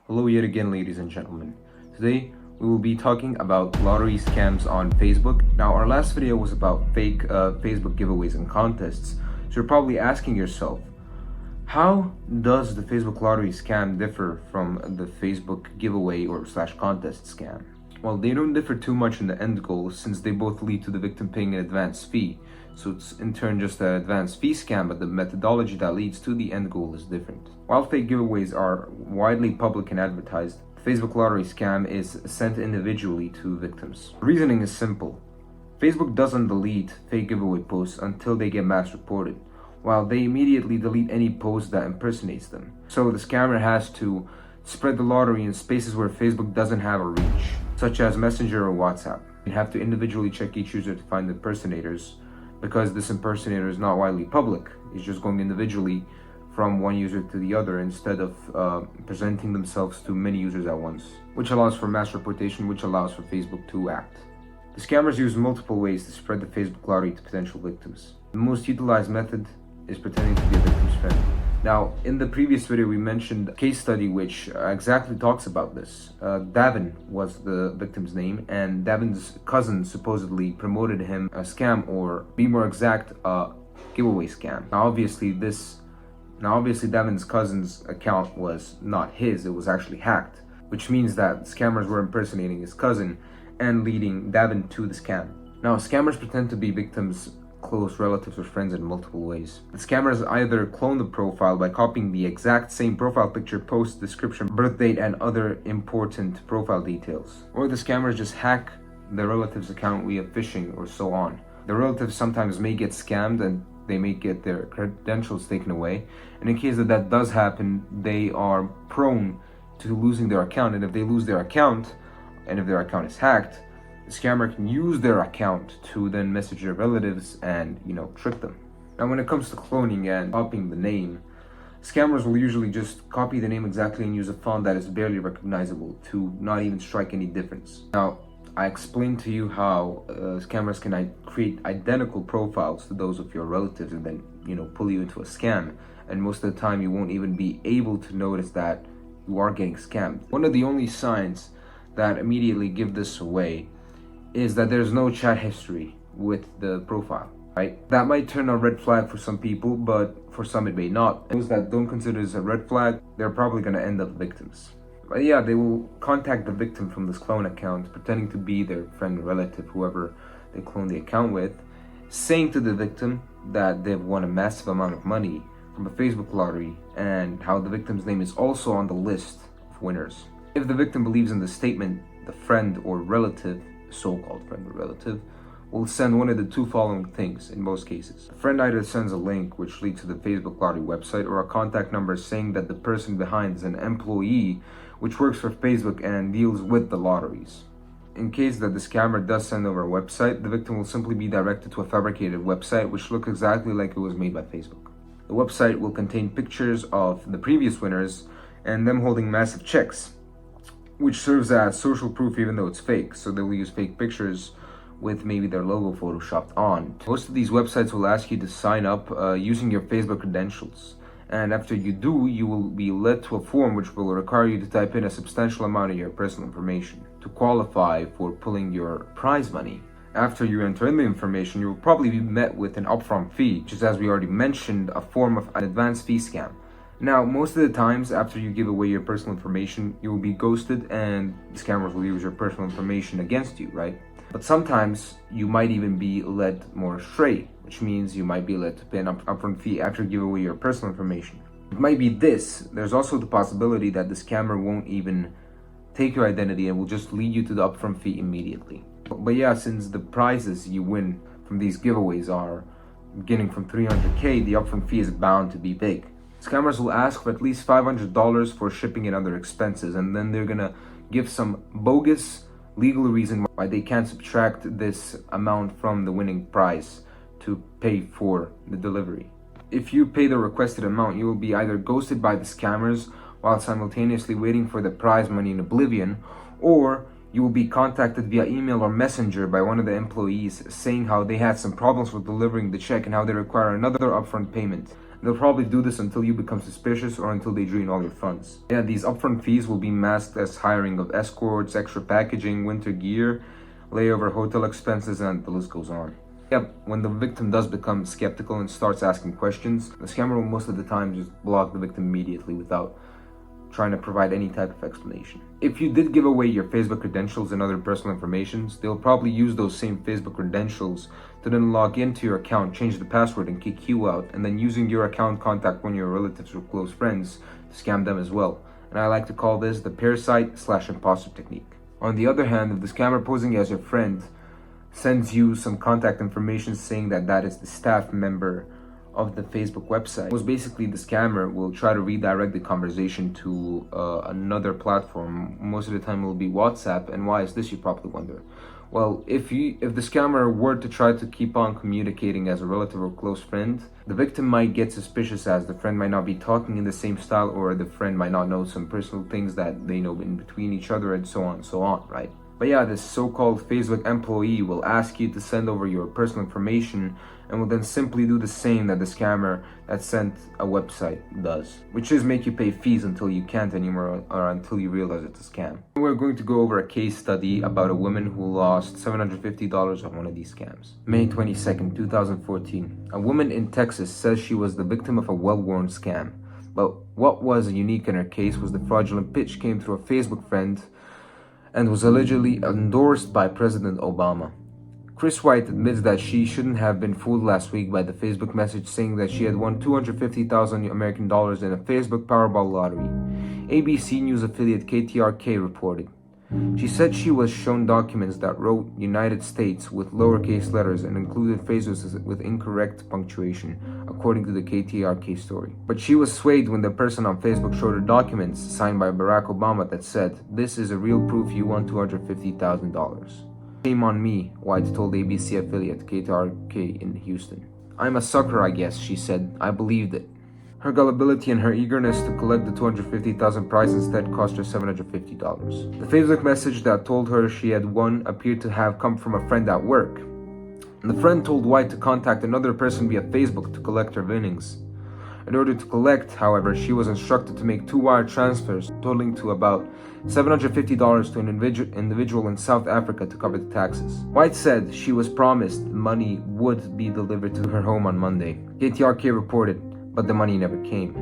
Hello yet again, ladies and gentlemen. Today we will be talking about lottery scams on Facebook. Now, our last video was about fake Facebook giveaways and contests. So you're probably asking yourself, how does the Facebook lottery scam differ from the Facebook giveaway or slash contest scam? Well, they don't differ too much in the end goal since they both lead to the victim paying an advance fee. So it's in turn just an advance fee scam, but the methodology that leads to the end goal is different. While fake giveaways are widely public and advertised, the Facebook lottery scam is sent individually to victims. The reasoning is simple. Facebook doesn't delete fake giveaway posts until they get mass reported, while they immediately delete any post that impersonates them. So the scammer has to spread the lottery in spaces where Facebook doesn't have a reach, such as Messenger or WhatsApp. You have to individually check each user to find the impersonators, because this impersonator is not widely public. It's just going individually from one user to the other instead of presenting themselves to many users at once, which allows for mass reportation, which allows for Facebook to act. The scammers use multiple ways to spread the Facebook lottery to potential victims. The most utilized method is pretending to be a victim's friend. Now, in the previous video, we mentioned a case study which exactly talks about this. Davin was the victim's name, and Davin's cousin supposedly promoted him a scam, or be more exact, a giveaway scam. Now, obviously, Davin's cousin's account was not his; it was actually hacked, which means that scammers were impersonating his cousin and leading Davin to the scam. Now, scammers pretend to be victims' close relatives or friends in multiple ways. The scammers either clone the profile by copying the exact same profile picture, post, description, birth date, and other important profile details, or the scammers just hack the relative's account via phishing or so on. The relatives sometimes may get scammed and they may get their credentials taken away, and in case that does happen, they are prone to losing their account, and if they lose their account, and if their account is hacked, the scammer can use their account to then message their relatives and, trick them. Now, when it comes to cloning and copying the name, scammers will usually just copy the name exactly and use a font that is barely recognizable to not even strike any difference. Now, I explained to you how scammers can create identical profiles to those of your relatives and then, pull you into a scam. And most of the time, you won't even be able to notice that you are getting scammed. One of the only signs that immediately give this away is that there's no chat history with the profile, right? That might turn a red flag for some people, but for some it may not. Those that don't consider this a red flag, they're probably gonna end up victims. But yeah, they will contact the victim from this clone account, pretending to be their friend or relative, whoever they clone the account with, saying to the victim that they've won a massive amount of money from a Facebook lottery and how the victim's name is also on the list of winners. If the victim believes in the statement, the friend or relative, so-called friend or relative, will send one of the two following things in most cases. The friend either sends a link which leads to the Facebook lottery website, or a contact number saying that the person behind is an employee which works for Facebook and deals with the lotteries. In case that the scammer does send over a website, the victim will simply be directed to a fabricated website which looks exactly like it was made by Facebook. The website will contain pictures of the previous winners and them holding massive checks, which serves as social proof even though it's fake. So they'll use fake pictures with maybe their logo photoshopped on. Most of these websites will ask you to sign up using your Facebook credentials. And after you do, you will be led to a form which will require you to type in a substantial amount of your personal information to qualify for pulling your prize money. After you enter in the information, you will probably be met with an upfront fee, which is, as we already mentioned, a form of an advance fee scam. Now, most of the times after you give away your personal information, you will be ghosted and the scammers will use your personal information against you, right? But sometimes you might even be led more astray, which means you might be led to pay an upfront fee after you give away your personal information. It might be this. There's also the possibility that the scammer won't even take your identity and will just lead you to the upfront fee immediately. But yeah, since the prizes you win from these giveaways are beginning from $300K, the upfront fee is bound to be big. Scammers will ask for at least $500 for shipping and other expenses, and then they're gonna give some bogus legal reason why they can't subtract this amount from the winning prize to pay for the delivery. If you pay the requested amount, you will be either ghosted by the scammers while simultaneously waiting for the prize money in oblivion, or you will be contacted via email or messenger by one of the employees saying how they had some problems with delivering the check and how they require another upfront payment. They'll probably do this until you become suspicious or until they drain all your funds. Yeah, these upfront fees will be masked as hiring of escorts, extra packaging, winter gear, layover hotel expenses, and the list goes on. Yep, when the victim does become skeptical and starts asking questions, the scammer will most of the time just block the victim immediately without trying to provide any type of explanation. If you did give away your Facebook credentials and other personal information, they'll probably use those same Facebook credentials to then log into your account, change the password, and kick you out, and then using your account contact one of your relatives or close friends to scam them as well. And I like to call this the parasite/imposter technique. On the other hand, if the scammer posing as your friend sends you some contact information saying that that is the staff member of the Facebook website, most basically the scammer will try to redirect the conversation to another platform. Most of the time it will be WhatsApp. And why is this, you probably wonder? Well, if the scammer were to try to keep on communicating as a relative or close friend, the victim might get suspicious as the friend might not be talking in the same style, or the friend might not know some personal things that they know in between each other, and so on and so on, right? But yeah, this so-called Facebook employee will ask you to send over your personal information and will then simply do the same that the scammer that sent a website does, which is make you pay fees until you can't anymore, or until you realize it's a scam. We're going to go over a case study about a woman who lost $750 on one of these scams. May 22nd, 2014. A woman in Texas says she was the victim of a well-worn scam. But what was unique in her case was the fraudulent pitch came through a Facebook friend and was allegedly endorsed by President Obama. Chris White admits that she shouldn't have been fooled last week by the Facebook message saying that she had won $250,000 American dollars in a Facebook Powerball lottery. ABC News affiliate KTRK reported. She said she was shown documents that wrote United States with lowercase letters and included phrases with incorrect punctuation, according to the KTRK story. But she was swayed when the person on Facebook showed her documents signed by Barack Obama that said, "This is a real proof you won $250,000. Shame on me," White told ABC affiliate KTRK in Houston. "I'm a sucker, I guess," she said. "I believed it." Her gullibility and her eagerness to collect the $250,000 prize instead cost her $750. The Facebook message that told her she had won appeared to have come from a friend at work. And the friend told White to contact another person via Facebook to collect her winnings. In order to collect, however, she was instructed to make 2 wire transfers totaling to about $750 to an individual in South Africa to cover the taxes. White said she was promised the money would be delivered to her home on Monday. KTRK reported, but the money never came.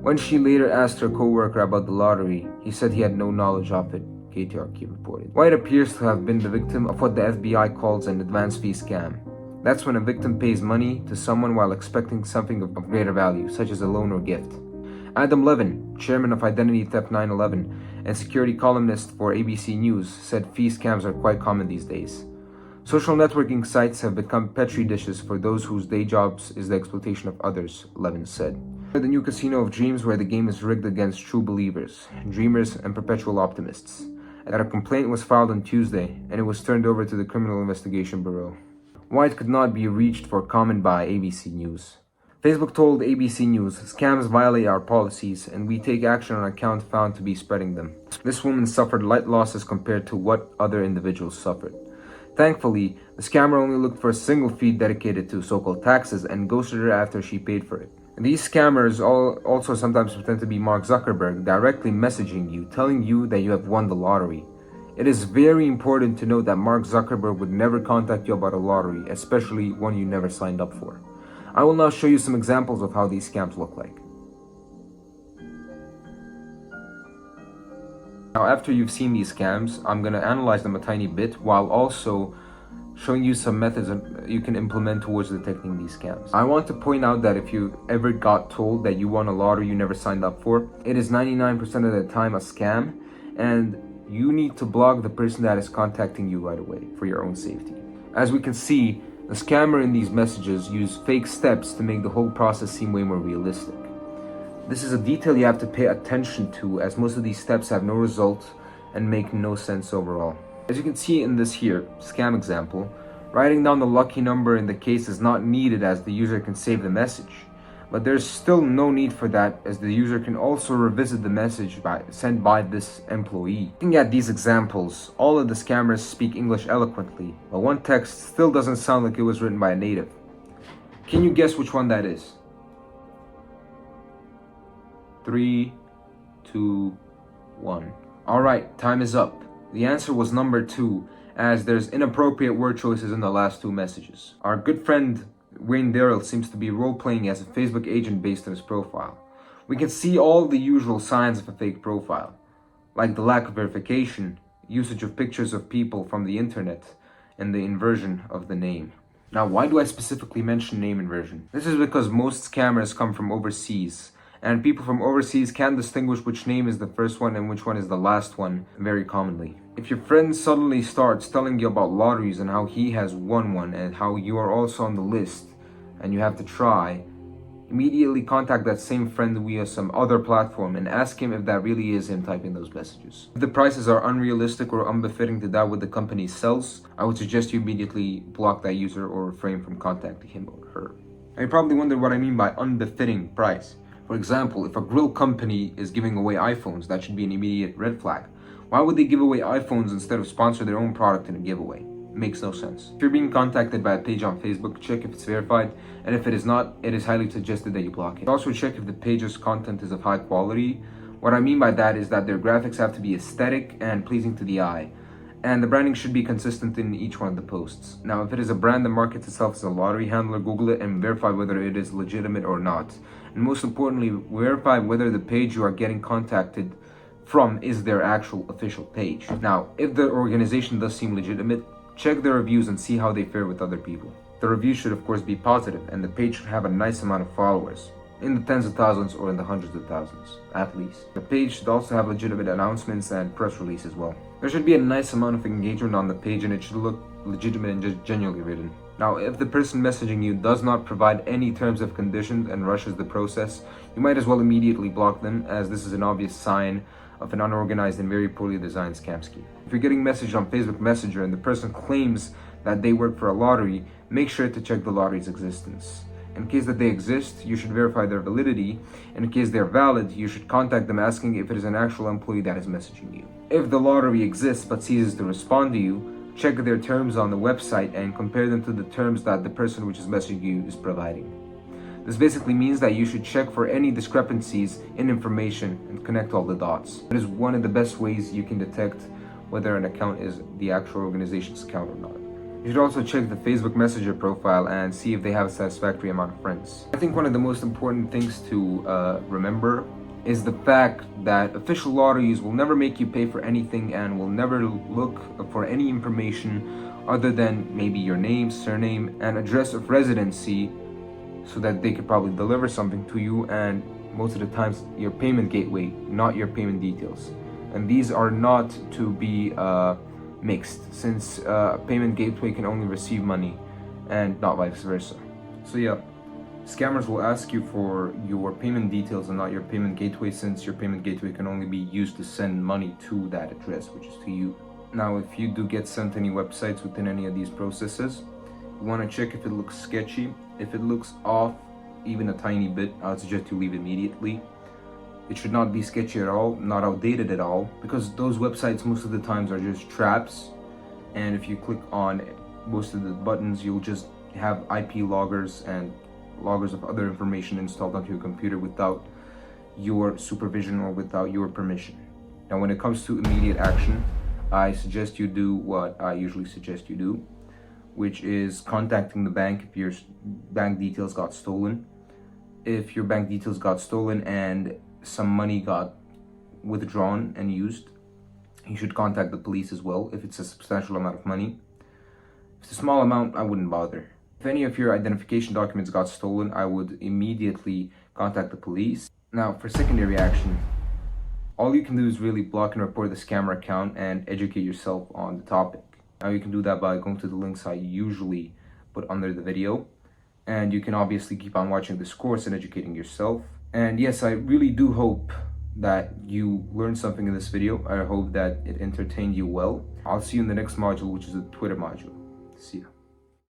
When she later asked her co-worker about the lottery, he said he had no knowledge of it, KTRK reported. White appears to have been the victim of what the FBI calls an advance fee scam. That's when a victim pays money to someone while expecting something of greater value, such as a loan or gift. Adam Levin, chairman of Identity Theft 9/11 and security columnist for ABC News, said fee scams are quite common these days. Social networking sites have become petri dishes for those whose day jobs is the exploitation of others, Levin said. The new casino of dreams where the game is rigged against true believers, dreamers, and perpetual optimists. A complaint was filed on Tuesday, and it was turned over to the Criminal Investigation Bureau. White could not be reached for comment by ABC News. Facebook told ABC News, "Scams violate our policies, and we take action on accounts found to be spreading them." This woman suffered light losses compared to what other individuals suffered. Thankfully, the scammer only looked for a single feed dedicated to so-called taxes and ghosted her after she paid for it. These scammers also sometimes pretend to be Mark Zuckerberg, directly messaging you, telling you that you have won the lottery. It is very important to note that Mark Zuckerberg would never contact you about a lottery, especially one you never signed up for. I will now show you some examples of how these scams look like. Now, after you've seen these scams, I'm going to analyze them a tiny bit while also showing you some methods you can implement towards detecting these scams. I want to point out that if you ever got told that you won a lottery you never signed up for, it is 99% of the time a scam, and you need to block the person that is contacting you right away for your own safety. As we can see, the scammer in these messages use fake steps to make the whole process seem way more realistic. This is a detail you have to pay attention to, as most of these steps have no result and make no sense overall. As you can see in this here scam example, writing down the lucky number in the case is not needed as the user can save the message. But there's still no need for that, as the user can also revisit the message sent by this employee. Looking at these examples, all of the scammers speak English eloquently, but one text still doesn't sound like it was written by a native. Can you guess which one that is? 3, 2, 1. Alright, time is up. The answer was number 2, as there's inappropriate word choices in the last 2 messages. Our good friend Wayne Darrell seems to be role-playing as a Facebook agent based on his profile. We can see all the usual signs of a fake profile, like the lack of verification, usage of pictures of people from the internet, and the inversion of the name. Now, why do I specifically mention name inversion? This is because most scammers come from overseas, and people from overseas can distinguish which name is the first one and which one is the last one very commonly. If your friend suddenly starts telling you about lotteries and how he has won one and how you are also on the list and you have to try, immediately contact that same friend via some other platform and ask him if that really is him typing those messages. If the prices are unrealistic or unbefitting to that what the company sells, I would suggest you immediately block that user or refrain from contacting him or her. Now you probably wonder what I mean by unbefitting price. For example, if a grill company is giving away iPhones, that should be an immediate red flag. Why would they give away iPhones instead of sponsor their own product in a giveaway? It makes no sense. If you're being contacted by a page on Facebook, check if it's verified, and if it is not, it is highly suggested that you block it. Also check if the page's content is of high quality. What I mean by that is that their graphics have to be aesthetic and pleasing to the eye, and the branding should be consistent in each one of the posts. Now, if it is a brand that markets itself as a lottery handler, Google it and verify whether it is legitimate or not. And most importantly, verify whether the page you are getting contacted from is their actual official page. Now, if the organization does seem legitimate, check their reviews and see how they fare with other people. The reviews should of course be positive, and the page should have a nice amount of followers, in the tens of thousands or in the hundreds of thousands, at least. The page should also have legitimate announcements and press release as well. There should be a nice amount of engagement on the page, and it should look legitimate and just genuinely written. Now, if the person messaging you does not provide any terms of conditions and rushes the process, you might as well immediately block them, as this is an obvious sign of an unorganized and very poorly designed scam scheme. If you're getting messaged on Facebook Messenger and the person claims that they work for a lottery, make sure to check the lottery's existence. In case that they exist, you should verify their validity, and in case they're valid, you should contact them asking if it is an actual employee that is messaging you. If the lottery exists but ceases to respond to you, check their terms on the website and compare them to the terms that the person which is messaging you is providing. This basically means that you should check for any discrepancies in information and connect all the dots. It is one of the best ways you can detect whether an account is the actual organization's account or not. You should also check the Facebook Messenger profile and see if they have a satisfactory amount of friends. I think one of the most important things to remember is the fact that official lotteries will never make you pay for anything and will never look for any information other than maybe your name, surname, and address of residency, so that they could probably deliver something to you, and most of the times your payment gateway, not your payment details. And these are not to be mixed, since a payment gateway can only receive money and not vice versa. So yeah, scammers will ask you for your payment details and not your payment gateway, since your payment gateway can only be used to send money to that address, which is to you. Now, if you do get sent any websites within any of these processes, you want to check if it looks sketchy. If it looks off even a tiny bit, I would suggest you leave immediately. It should not be sketchy at all, not outdated at all, because those websites most of the times are just traps, and if you click on most of the buttons, you'll just have IP loggers and loggers of other information installed onto your computer without your supervision or without your permission. Now, when it comes to immediate action, I suggest you do what I usually suggest you do, which is contacting the bank if your bank details got stolen. If your bank details got stolen and some money got withdrawn and used, you should contact the police as well if it's a substantial amount of money. If it's a small amount, I wouldn't bother. If any of your identification documents got stolen, I would immediately contact the police. Now, for secondary action, all you can do is really block and report the scammer account and educate yourself on the topic. Now, you can do that by going to the links I usually put under the video, and you can obviously keep on watching this course and educating yourself. And yes, I really do hope that you learned something in this video. I hope that it entertained you well. I'll see you in the next module, which is a Twitter module. See ya.